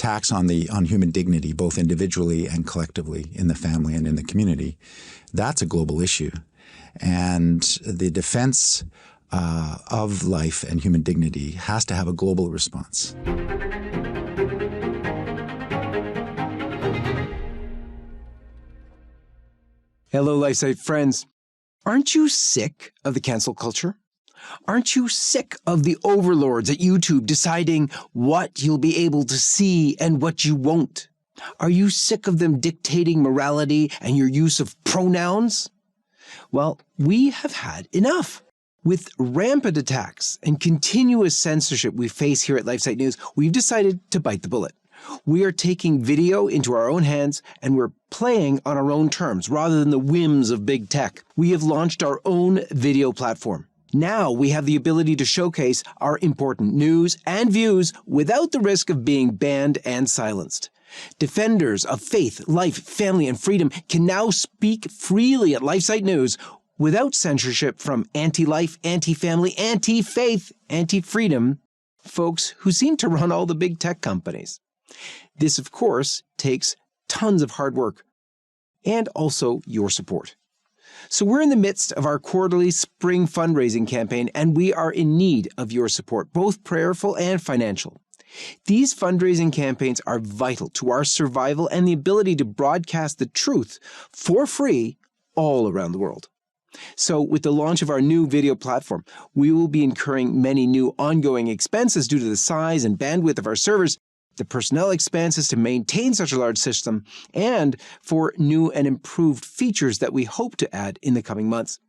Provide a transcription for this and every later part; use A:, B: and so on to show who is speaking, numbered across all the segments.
A: attacks on human dignity, both individually and collectively in the family and in the community, that's a global issue. And the defense of life and human dignity has to have a global response.
B: Hello, Lifesite friends. Aren't you sick of the cancel culture? Aren't you sick of the overlords at YouTube deciding what you'll be able to see and what you won't? Are you sick of them dictating morality and your use of pronouns? Well, we have had enough. With rampant attacks and continuous censorship we face here at Lifesite News, we've decided to bite the bullet. We are taking video into our own hands and we're playing on our own terms rather than the whims of big tech. We have launched our own video platform. Now we have the ability to showcase our important news and views without the risk of being banned and silenced. Defenders of faith, life, family, and freedom can now speak freely at Lifesite News without censorship from anti-life, anti-family, anti-faith, anti-freedom folks who seem to run all the big tech companies. This, of course, takes tons of hard work and also your support. So we're in the midst of our quarterly spring fundraising campaign, and we are in need of your support, both prayerful and financial. These fundraising campaigns are vital to our survival and the ability to broadcast the truth for free all around the world. So with the launch of our new video platform, we will be incurring many new ongoing expenses due to the size and bandwidth of our servers, the personnel expenses to maintain such a large system, and for new and improved features that we hope to add in the coming months.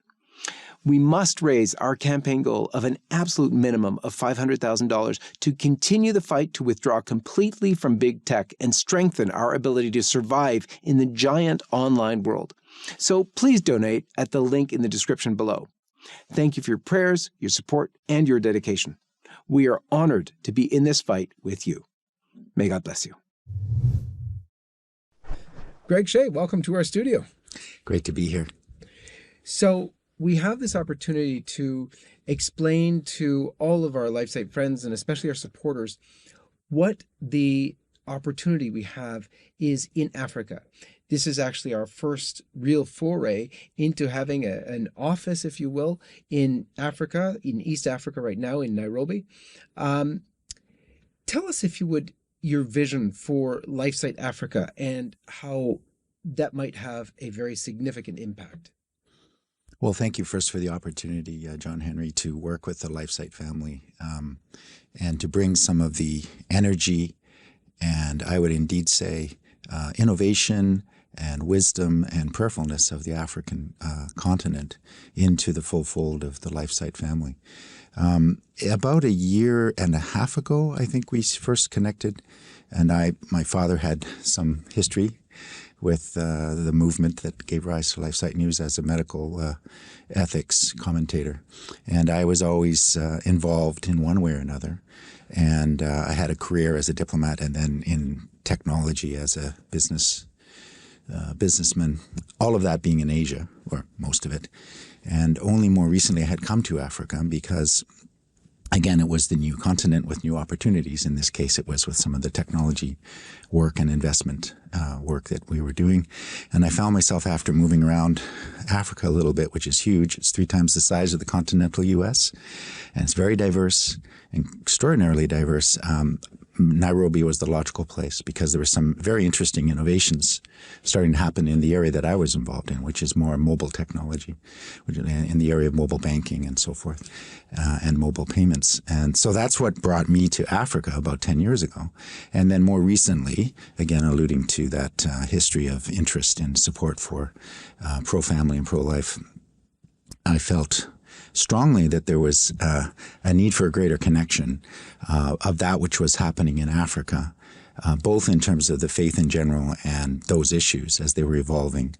B: We must raise our campaign goal of an absolute minimum of $500,000 to continue the fight to withdraw completely from big tech and strengthen our ability to survive in the giant online world. So please donate at the link in the description below. Thank you for your prayers, your support, and your dedication. We are honored to be in this fight with you. May God bless you.
C: Greg Shea, welcome to our studio.
A: Great to be here.
C: So we have this opportunity to explain to all of our Lifesite friends and especially our supporters what the opportunity we have is in Africa. This is actually our first real foray into having an office, if you will, in Africa, in East Africa right now, in Nairobi. Tell us, if you would, your vision for Lifesite Africa and how that might have a very significant impact.
A: Well, thank you first for the opportunity, John-Henry, to work with the Lifesite family and to bring some of the energy and, I would indeed say, innovation and wisdom and prayerfulness of the African continent into the full fold of the Lifesite family. About a year and a half ago, I think we first connected, and my father had some history with the movement that gave rise to Lifesite News as a medical ethics commentator. And I was always involved in one way or another. And I had a career as a diplomat and then in technology as a businessman, all of that being in Asia, or most of it. And only more recently I had come to Africa because, again, it was the new continent with new opportunities. In this case, it was with some of the technology work and investment work that we were doing. And I found myself, after moving around Africa a little bit, which is huge, it's 3 times the size of the continental U.S., and it's very diverse, extraordinarily diverse. Nairobi was the logical place because there were some very interesting innovations starting to happen in the area that I was involved in, which is more mobile technology, which is in the area of mobile banking and so forth, and mobile payments. And so that's what brought me to Africa about 10 years ago. And then more recently, again, alluding to that history of interest and support for pro-family and pro-life, I felt strongly that there was a need for a greater connection of that which was happening in Africa, both in terms of the faith in general and those issues as they were evolving,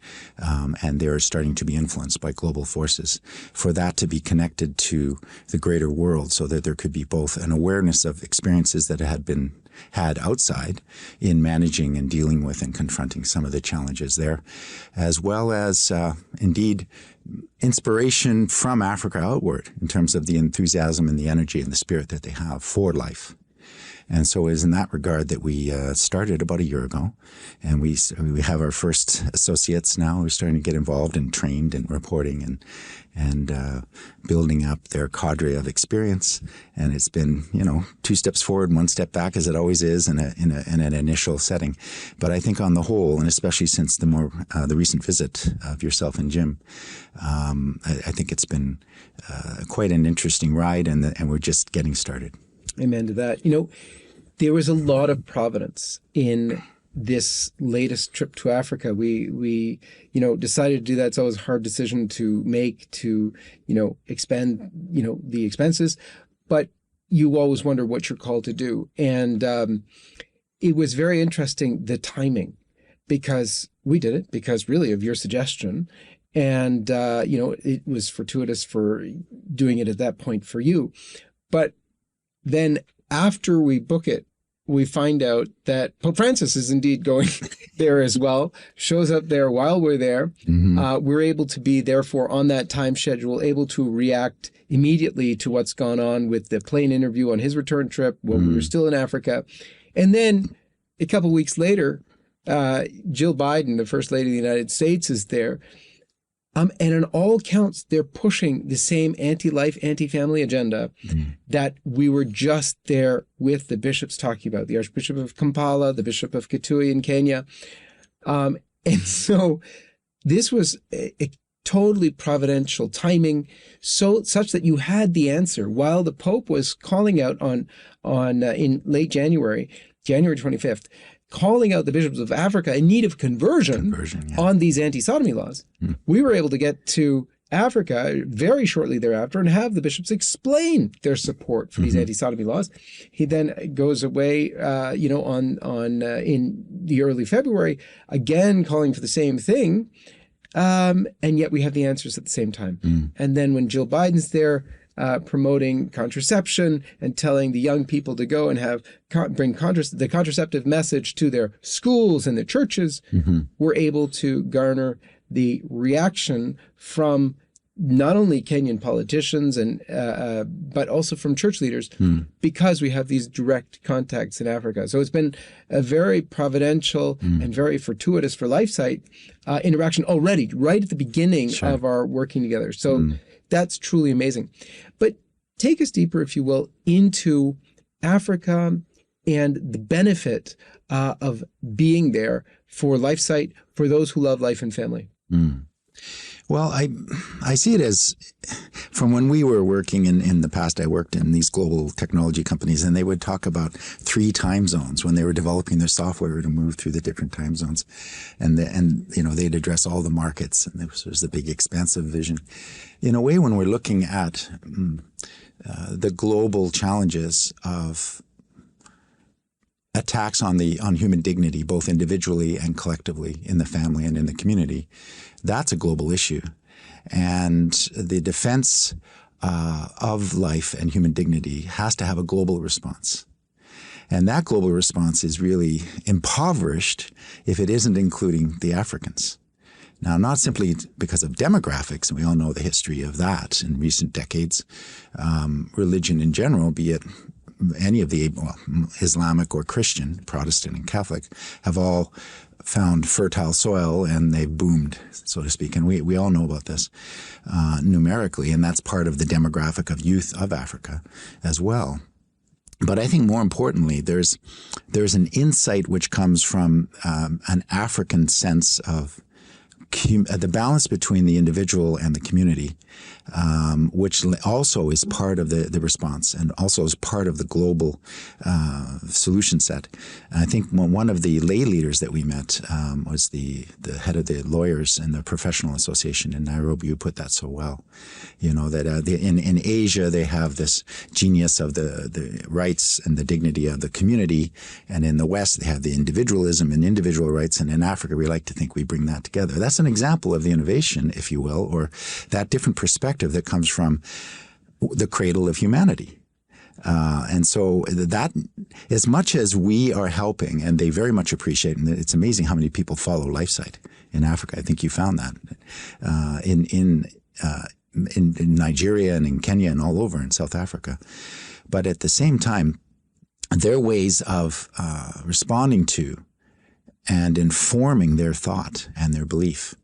A: and they were starting to be influenced by global forces, for that to be connected to the greater world so that there could be both an awareness of experiences that had outside in managing and dealing with and confronting some of the challenges there, as well as indeed inspiration from Africa outward in terms of the enthusiasm and the energy and the spirit that they have for life. And so it was in that regard that we started about a year ago. And we have our first associates now who are starting to get involved and trained in reporting and building up their cadre of experience. And it's been, 2 steps forward, 1 step back, as it always is in an initial setting. But I think on the whole, and especially since the recent visit of yourself and Jim, I think it's been quite an interesting ride, and we're just getting started.
C: Amen to that. There was a lot of providence in this latest trip to Africa. We decided to do that. It's always a hard decision to make, to expend the expenses, but you always wonder what you're called to do. And it was very interesting, the timing, because we did it because really of your suggestion. And, it was fortuitous for doing it at that point for you. But then after we book it, we find out that Pope Francis is indeed going there as well, shows up there while we're there. Mm-hmm. We're able to be, therefore, on that time schedule, able to react immediately to what's gone on with the plane interview on his return trip when we were still in Africa. And then a couple of weeks later, Jill Biden, the First Lady of the United States, is there. And on all accounts, they're pushing the same anti-life, anti-family agenda that we were just there with the bishops talking about, the Archbishop of Kampala, the Bishop of Kitui in Kenya. And so this was a totally providential timing, such that you had the answer while the Pope was calling out in late January 25th, calling out the bishops of Africa in need of conversion on these anti-sodomy laws. We were able to get to Africa very shortly thereafter and have the bishops explain their support for these anti-sodomy laws. He then goes away, in the early February, again calling for the same thing, and yet we have the answers at the same time. And then when Jill Biden's there, promoting contraception and telling the young people to go and bring the contraceptive message to their schools and their churches, we're able to garner the reaction from not only Kenyan politicians but also from church leaders, because we have these direct contacts in Africa. So it's been a very providential and very fortuitous for Lifesite interaction already, right at the beginning of our working together. So that's truly amazing. But take us deeper, if you will, into Africa and the benefit of being there for Lifesite, for those who love life and family.
A: Well, I see it as, from when we were working in the past, I worked in these global technology companies, and they would talk about 3 time zones when they were developing their software to move through the different time zones. And they'd address all the markets, and this was the big expansive vision. In a way, when we're looking at the global challenges of attacks on human dignity, both individually and collectively in the family and in the community, that's a global issue. And the defense of life and human dignity has to have a global response. And that global response is really impoverished if it isn't including the Africans. Now, not simply because of demographics, and we all know the history of that in recent decades. Religion in general, be it any of the Islamic or Christian, Protestant and Catholic, have all found fertile soil and they've boomed, so to speak. And we all know about this numerically, and that's part of the demographic of youth of Africa as well. But I think more importantly, there's an insight which comes from an African sense of the balance between the individual and the community, which also is part of the response and also is part of the global solution set. And I think one of the lay leaders that we met was the head of the lawyers and the professional association in Nairobi, who put that so well. That in Asia they have this genius of the rights and the dignity of the community, and in the West they have the individualism and individual rights, and in Africa we like to think we bring that together. That's an example of the innovation, if you will, or that different perspective that comes from the cradle of humanity. And so that, as much as we are helping, and they very much appreciate, and it's amazing how many people follow Lifesite in Africa. I think you found that in Nigeria and in Kenya and all over in South Africa. But at the same time, their ways of responding to and informing their thought and their belief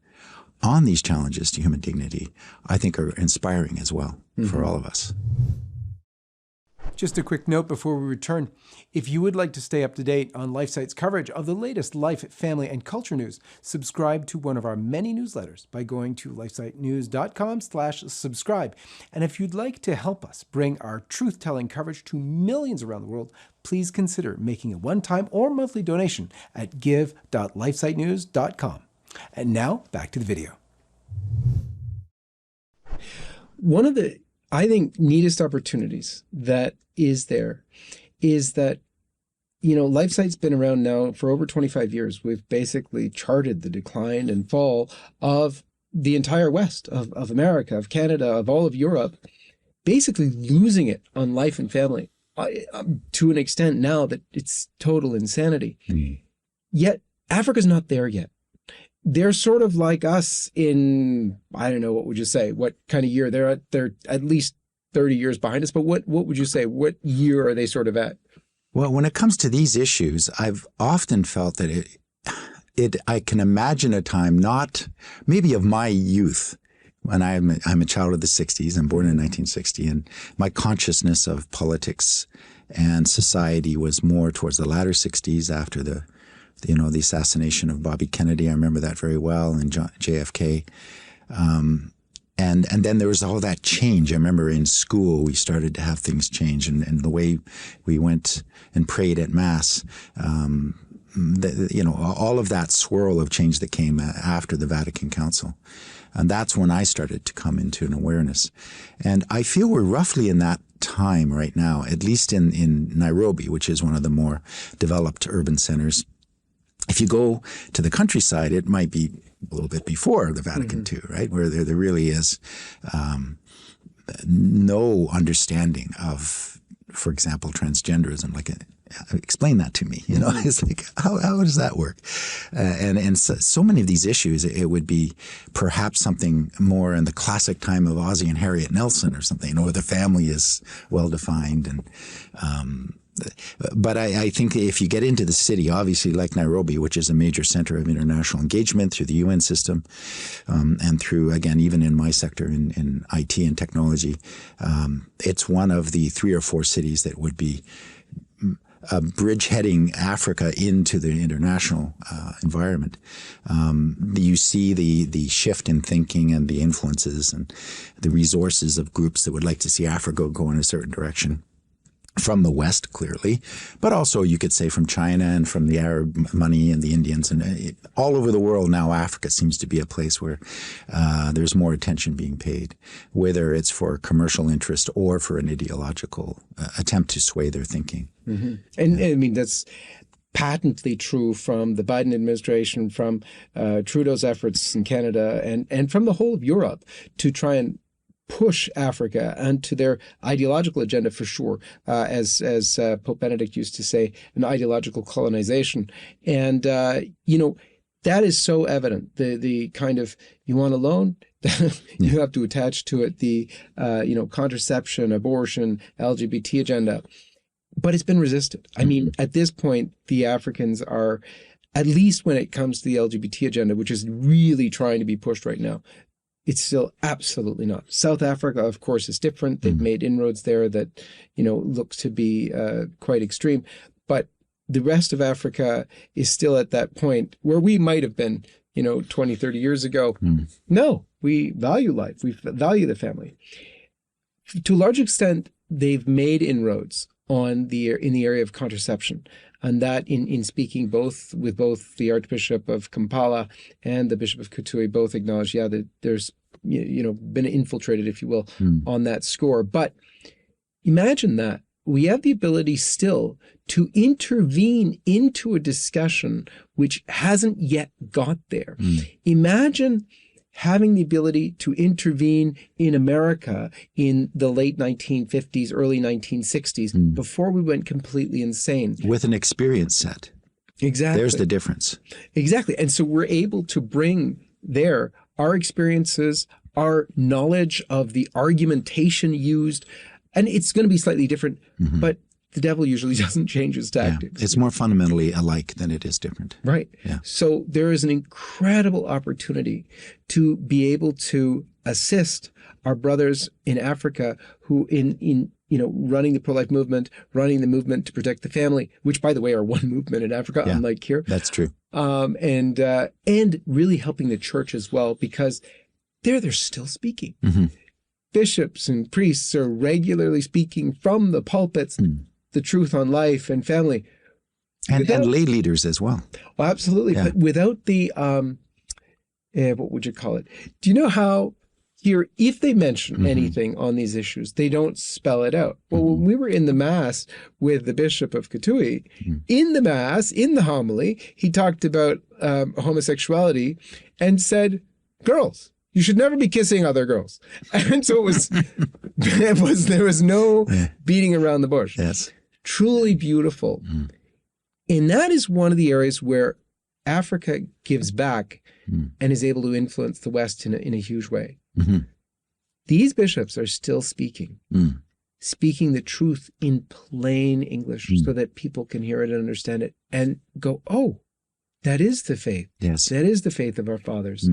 A: on these challenges to human dignity, I think are inspiring as well for all of us.
B: Just a quick note before we return. If you would like to stay up to date on Lifesite's coverage of the latest life, family, and culture news, subscribe to one of our many newsletters by going to lifesitenews.com/subscribe. And if you'd like to help us bring our truth-telling coverage to millions around the world, please consider making a one-time or monthly donation at give.lifesitenews.com. And now, back to the video.
C: One of the, I think, neatest opportunities that is there is that, Lifesite's been around now for over 25 years. We've basically charted the decline and fall of the entire West, of America, of Canada, of all of Europe, basically losing it on life and family to an extent now that it's total insanity. Yet Africa's not there yet. They're sort of like us in, I don't know, what would you say? What kind of year? They're at least 30 years behind us, but what would you say? What year are they sort of at?
A: Well, when it comes to these issues, I've often felt that I can imagine a time, not maybe of my youth, when I'm a child of the 60s. I'm born in 1960, and my consciousness of politics and society was more towards the latter 60s after the assassination of Bobby Kennedy. I remember that very well, and JFK. And then there was all that change. I remember in school we started to have things change, and the way we went and prayed at Mass, all of that swirl of change that came after the Vatican Council. And that's when I started to come into an awareness. And I feel we're roughly in that time right now, at least in Nairobi, which is one of the more developed urban centers. If you go to the countryside, it might be a little bit before the Vatican II, right? Where there really is no understanding of, for example, transgenderism. Explain that to me. It's like, how does that work? And so many of these issues, it would be perhaps something more in the classic time of Ozzie and Harriet Nelson or something, or the family is well defined. And but I think if you get into the city, obviously like Nairobi, which is a major center of international engagement through the UN system, and through, again, even in my sector in IT and technology, it's one of the 3 or 4 cities that would be bridgeheading Africa into the international environment. You see the shift in thinking and the influences and the resources of groups that would like to see Africa go in a certain direction. From the West, clearly, but also you could say from China and from the Arab money and the Indians, and all over the world now. Africa seems to be a place where there's more attention being paid, whether it's for commercial interest or for an ideological attempt to sway their thinking.
C: Mm-hmm. And I mean, that's patently true from the Biden administration, from Trudeau's efforts in Canada, and from the whole of Europe to try and push Africa onto their ideological agenda, for sure, as Pope Benedict used to say, an ideological colonization. And, that is so evident. The kind of, you want a loan, you have to attach to it the, contraception, abortion, LGBT agenda. But it's been resisted. I mean, at this point, the Africans are, at least when it comes to the LGBT agenda, which is really trying to be pushed right now, it's still absolutely not. South Africa, of course, is different. They've made inroads there that, look to be quite extreme. But the rest of Africa is still at that point where we might have been, 20, 30 years ago. No, we value life. We value the family. To a large extent, they've made inroads in the area of contraception. And that in speaking with both the Archbishop of Kampala and the Bishop of Kitui, both acknowledge, that there's, been infiltrated, if you will, on that score. But imagine that. We have the ability still to intervene into a discussion which hasn't yet got there. Imagine having the ability to intervene in America in the late 1950s, early 1960s, before we went completely insane.
A: With an experience set.
C: Exactly.
A: There's the difference.
C: Exactly. And so we're able to bring there our experiences, our knowledge of the argumentation used, and it's going to be slightly different, but the devil usually doesn't change his tactics.
A: It's more fundamentally alike than it is different.
C: Right.
A: Yeah.
C: So there is an incredible opportunity to be able to assist our brothers in Africa who in running the pro-life movement, running the movement to protect the family, which by the way are one movement in Africa, unlike here.
A: That's true.
C: And really helping the church as well, because they're still speaking.
A: Mm-hmm.
C: Bishops and priests are regularly speaking from the pulpits the truth on life and family.
A: And lay leaders as well.
C: Oh, absolutely.
A: Yeah.
C: But without the, what would you call it? Do you know how here, if they mention anything on these issues, they don't spell it out? Well, when we were in the Mass with the Bishop of Kitui, in the Mass, in the homily, he talked about homosexuality and said, girls. You should never be kissing other girls. And so there was no beating around the bush.
A: Yes.
C: Truly beautiful. And that is one of the areas where Africa gives back and is able to influence the West in a huge way. These bishops are still speaking the truth in plain English so that people can hear it and understand it and go, oh, that is the faith.
A: Yes.
C: That is the faith of our fathers.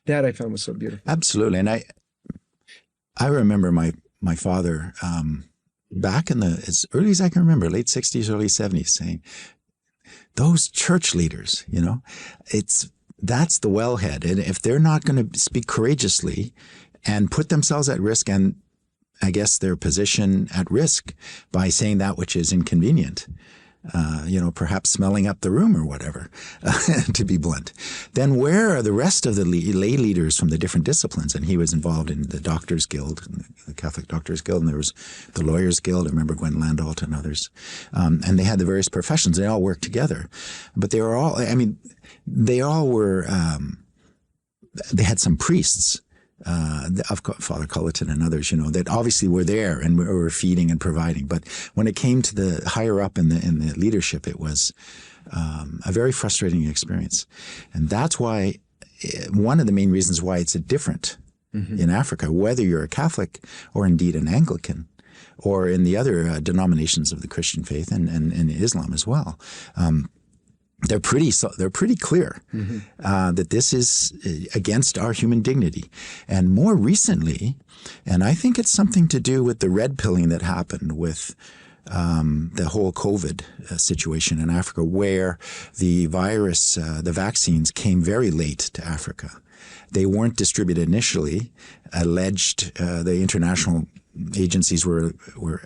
C: That I found was so beautiful.
A: Absolutely. And I remember my father back in as early as I can remember, late 60s, early 70s, saying, those church leaders, that's the wellhead. And if they're not going to speak courageously and put themselves at risk and I guess their position at risk by saying that which is inconvenient, perhaps smelling up the room or whatever, to be blunt, then where are the rest of the lay leaders from the different disciplines? And he was involved in the Doctors Guild, the Catholic Doctors Guild, and there was the Lawyers Guild. I remember Gwen Landalt and others. And they had the various professions. They all worked together. But they were they had some priests, of Father Culleton and others, that obviously were there and were feeding and providing. But when it came to the higher up in the leadership, it was a very frustrating experience. And that's why one of the main reasons why it's different in Africa, whether you're a Catholic or indeed an Anglican or in the other denominations of the Christian faith and Islam as well. They're pretty clear that this is against our human dignity. And more recently, and I think it's something to do with the red pilling that happened with the whole COVID situation in Africa, where the virus, the vaccines came very late to Africa. They weren't distributed initially. Alleged, the international agencies were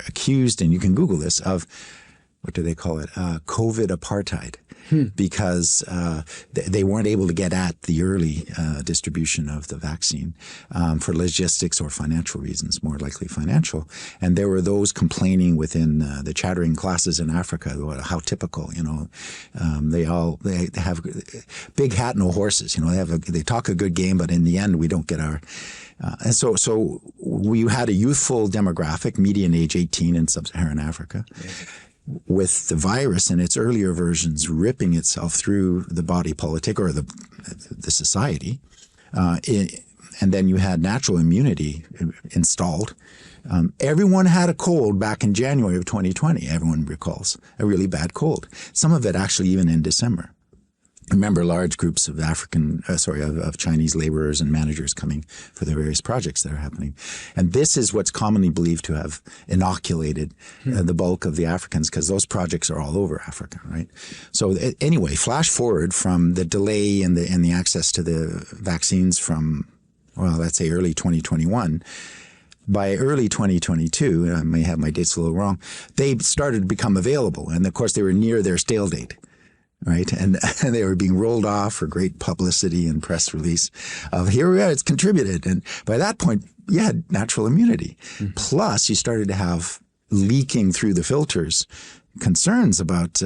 A: accused, and you can Google this, of, what do they call it, COVID apartheid. Because they weren't able to get at the early distribution of the vaccine for logistics or financial reasons, more likely financial. And there were those complaining within the chattering classes in Africa, how typical, they have big hat, no horses. They talk a good game, but in the end, we don't get our. And so we had a youthful demographic, median age 18 in sub-Saharan Africa. With the virus and its earlier versions ripping itself through the body politic or the society, and then you had natural immunity installed. Everyone had a cold back in January of 2020. Everyone recalls a really bad cold. Some of it actually even in December. Remember large groups of of Chinese laborers and managers coming for the various projects that are happening. And this is what's commonly believed to have inoculated the bulk of the Africans, because those projects are all over Africa, right? So anyway, flash forward from the delay and the access to the vaccines from, well, let's say early 2021. By early 2022, I may have my dates a little wrong, they started to become available. And of course, they were near their stale date. Right. And they were being rolled off for great publicity and press release of here we are, it's contributed. And by that point, you had natural immunity. Plus, you started to have leaking through the filters concerns about,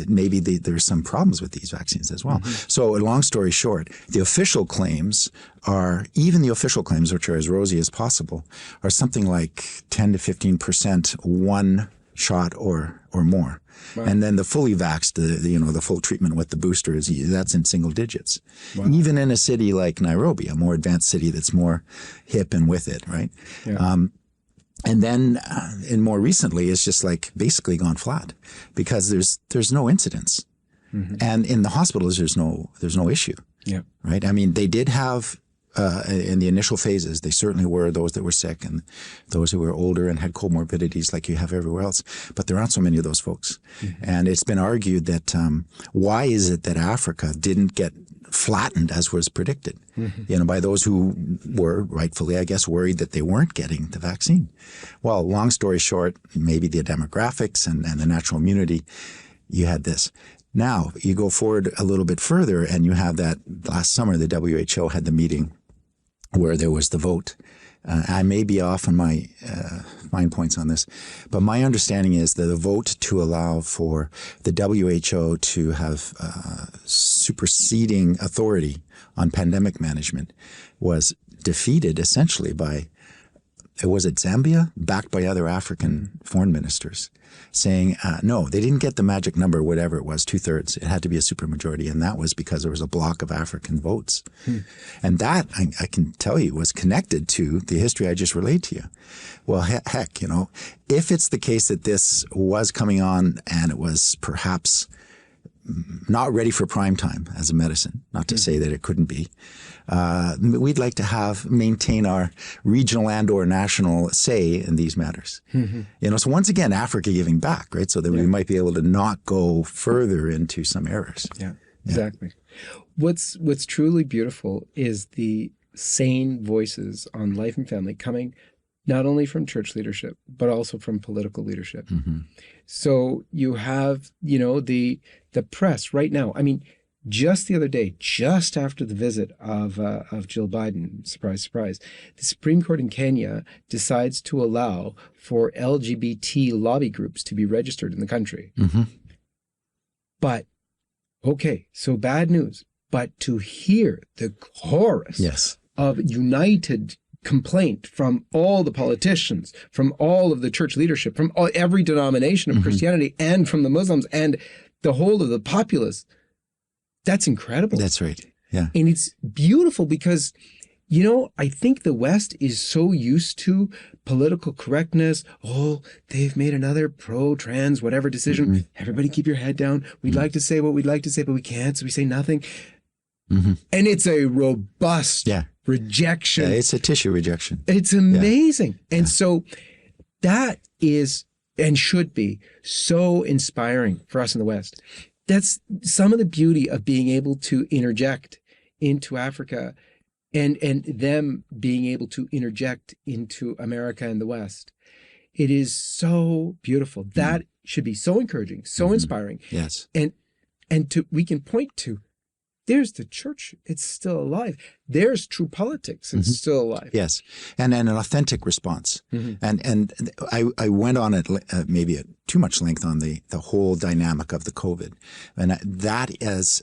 A: maybe there's some problems with these vaccines as well. So long story short, the official claims which are as rosy as possible, are something like 10 to 15% one shot or more. Wow. And then the fully vaxxed, the full treatment with the booster that's in single digits. Wow. Even in a city like Nairobi, a more advanced city that's more hip and with it, right? Yeah. And then, and more recently, it's just like basically gone flat because there's no incidence, and in the hospitals there's no issue.
C: Yeah.
A: Right. I mean, they did have in the initial phases, they certainly were those that were sick and those who were older and had comorbidities like you have everywhere else. But there aren't so many of those folks, and it's been argued that why is it that Africa didn't get flattened as was predicted, by those who were rightfully, I guess, worried that they weren't getting the vaccine. Well, long story short, maybe the demographics and the natural immunity, you had this. Now you go forward a little bit further and you have that last summer, the WHO had the meeting where there was the vote. I may be off on my fine points on this, but my understanding is that the vote to allow for the WHO to have superseding authority on pandemic management was defeated essentially by, was it Zambia, backed by other African foreign ministers, saying, no, they didn't get the magic number, whatever it was, 2/3. It had to be a supermajority. And that was because there was a block of African votes. And that, I can tell you, was connected to the history I just relayed to you. Well, heck, if it's the case that this was coming on and it was perhaps not ready for prime time as a medicine, not to say that it couldn't be, we'd like to maintain our regional and or national say in these matters. So once again, Africa giving back, right? So that we might be able to not go further into some errors.
C: Yeah, exactly. What's truly beautiful is the sane voices on life and family coming not only from church leadership, but also from political leadership. So you have, the press right now. I mean, just the other day, just after the visit of Jill Biden, surprise, surprise, the Supreme Court in Kenya decides to allow for LGBT lobby groups to be registered in the country. But, okay, so bad news. But to hear the chorus of united complaint from all the politicians, from all of the church leadership, from every denomination of Christianity, and from the Muslims, and the whole of the populace, that's incredible.
A: That's right. Yeah.
C: And it's beautiful because, I think the West is so used to political correctness. Oh, they've made another pro-trans whatever decision. Everybody keep your head down. We'd like to say what we'd like to say, but we can't, so we say nothing. And it's a robust rejection.
A: Yeah, it's a tissue rejection.
C: It's amazing. And so that is and should be so inspiring for us in the West. That's some of the beauty of being able to interject into Africa and them being able to interject into America and the West. It is so beautiful. That should be so encouraging, so inspiring.
A: Yes.
C: And we can point to, there's the church, it's still alive. There's true politics, it's still alive.
A: Yes, and an authentic response. And I went on at maybe at too much length on the whole dynamic of the COVID. And that is,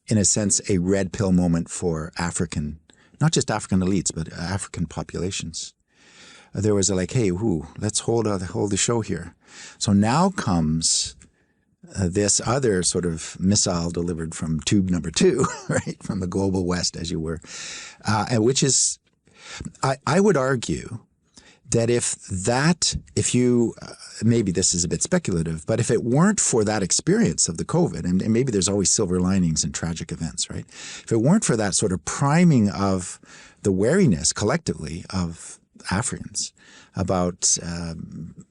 A: in a sense, a red pill moment for African, not just African elites, but African populations. There was hey, let's hold the show here. So now comes this other sort of missile delivered from tube number 2, right, from the global West, as you were, which is, I would argue that if you, maybe this is a bit speculative, but if it weren't for that experience of the COVID, and maybe there's always silver linings in tragic events, right? If it weren't for that sort of priming of the wariness collectively of Africans about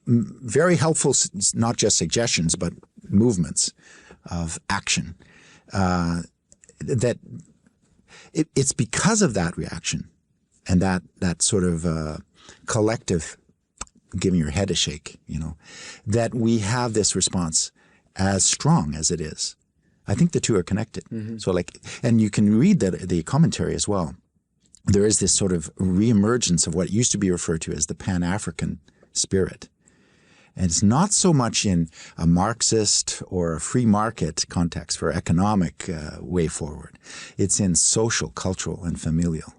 A: very helpful, not just suggestions, but movements of action, that it's because of that reaction and that sort of collective giving your head a shake, that we have this response as strong as it is. I think the two are connected. So and you can read the commentary as well. There is this sort of reemergence of what used to be referred to as the Pan-African spirit. And it's not so much in a Marxist or a free market context for economic way forward. It's in social, cultural, and familial.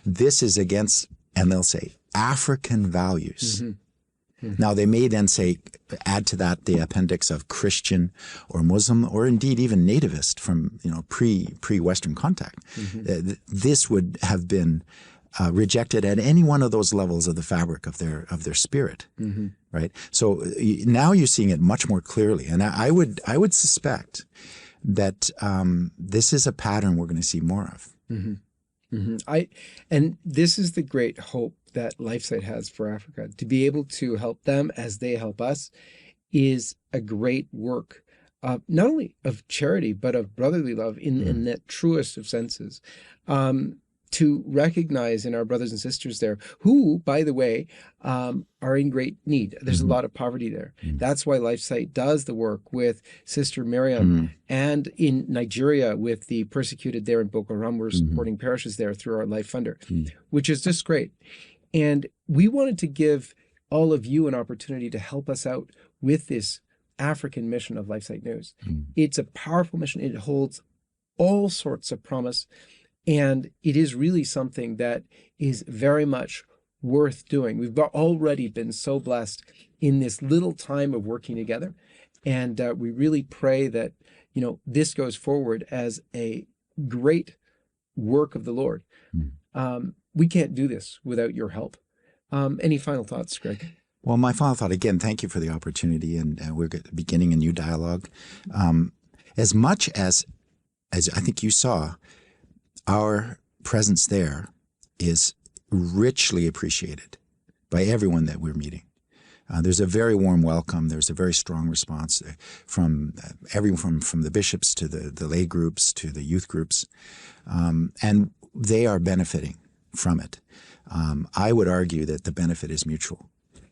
A: This is against, and they'll say, African values. Now, they may then say, add to that the appendix of Christian or Muslim or indeed even nativist from, pre-Western contact. This would have been rejected at any one of those levels of the fabric of their spirit, right? So now you're seeing it much more clearly, and I would suspect that this is a pattern we're going to see more of.
C: And this is the great hope that Lifesite has for Africa. To be able to help them as they help us is a great work, not only of charity, but of brotherly love in the truest of senses. To recognize in our brothers and sisters there, who, by the way, are in great need. There's a lot of poverty there. That's why Lifesite does the work with Sister Miriam, and in Nigeria with the persecuted there in Boko Haram. We're supporting parishes there through our Life Funder, which is just great. And we wanted to give all of you an opportunity to help us out with this African mission of Lifesite News. It's a powerful mission. It holds all sorts of promise. And it is really something that is very much worth doing. We've already been so blessed in this little time of working together. And we really pray that, this goes forward as a great work of the Lord. We can't do this without your help. Any final thoughts, Greg?
A: Well, my final thought, again, thank you for the opportunity. And we're beginning a new dialogue. As much as I think you saw, our presence there is richly appreciated by everyone that we're meeting. There's a very warm welcome. There's a very strong response from everyone, from the bishops to the lay groups to the youth groups, and they are benefiting from it. I would argue that the benefit is mutual,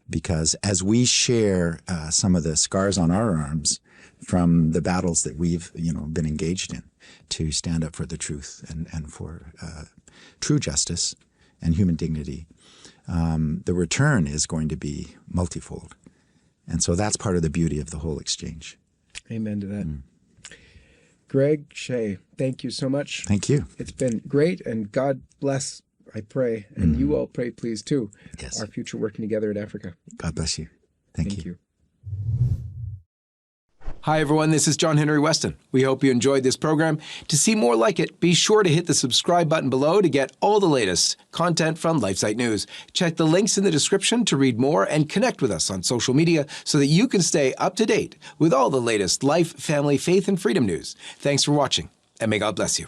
A: because as we share some of the scars on our arms from the battles that we've been engaged in to stand up for the truth and for true justice and human dignity, the return is going to be multifold. And so that's part of the beauty of the whole exchange.
C: Amen to that. Greg Shea, thank you so much.
A: Thank you.
C: It's been great, and God bless, I pray, and you all pray, please, too, our future working together in Africa.
A: God bless you. Thank you.
B: Hi, everyone. This is John-Henry Westen. We hope you enjoyed this program. To see more like it, be sure to hit the subscribe button below to get all the latest content from Lifesite News. Check the links in the description to read more and connect with us on social media so that you can stay up to date with all the latest life, family, faith, and freedom news. Thanks for watching, and may God bless you.